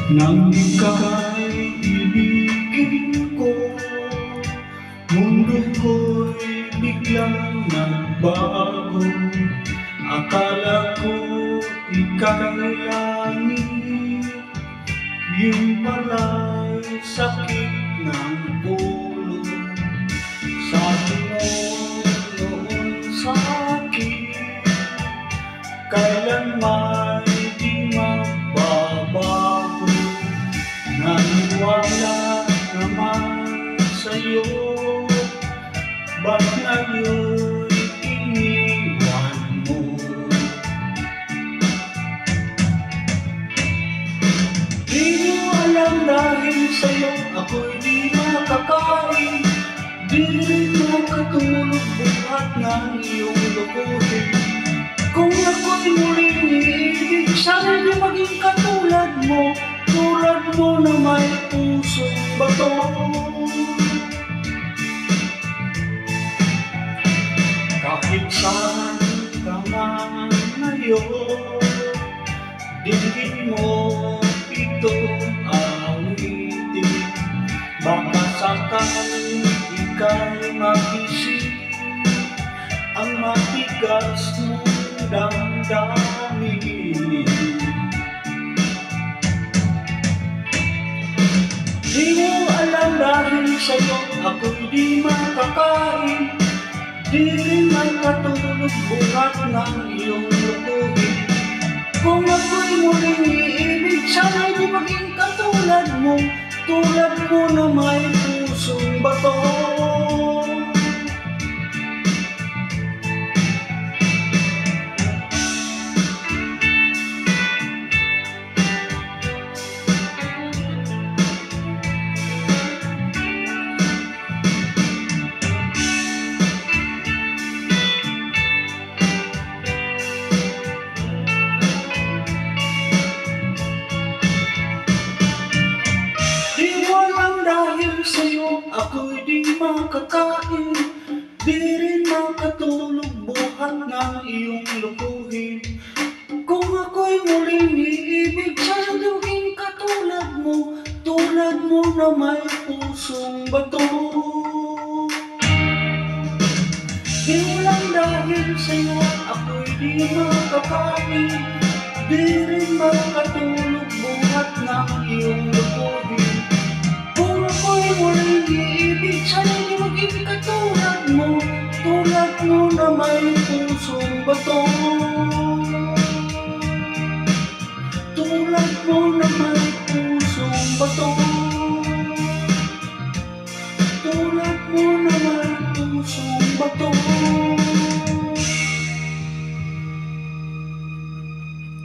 Nang ika'y ibigin ko, mundo ko'y biglang nagbago. Akala ko ika'y langit, yun pala'y sakit ng ulo. Sabi mo noon sa'kin, kailanman di magbabago. Naniwala naman sa'yo, ba't ngayon iniwan mo? Di mo alam dahil sa'yo ako'y di makakain. Di rin makatulog buhat ng iyong lokohin. Kung ako'y muling iibig, sana di maging katulad mo, tulad mo na may pusong bato. Kahit saan ka man ngayon, dinggin mo ito awitin. Baka sakaling ika'y magising, ang matigas mo damdamin. Di mo alam dahil sa'yo ako'y di makakain. Di rin makatulog buhat ng iyong lokohin. Kung ako'y muling iibig, sana'y di maging katulad mo, tulad mo na may pusong bato. Sa'yo ako'y di makakain, di rin makatulog buhat ng iyong lokohin. Kung ako'y muling iibig, sana maging katulad mo, tulad mo na may pusong bato. Di lang dahil sa'yo ako'y di makakain, di rin makatulog buhat ng iyong lokohin. Kung ako'y muling iibig, sana'y di maging katulad mo, tulad mo na may pusong bato. Tulad mo na may pusong bato. Tulad mo na may pusong bato.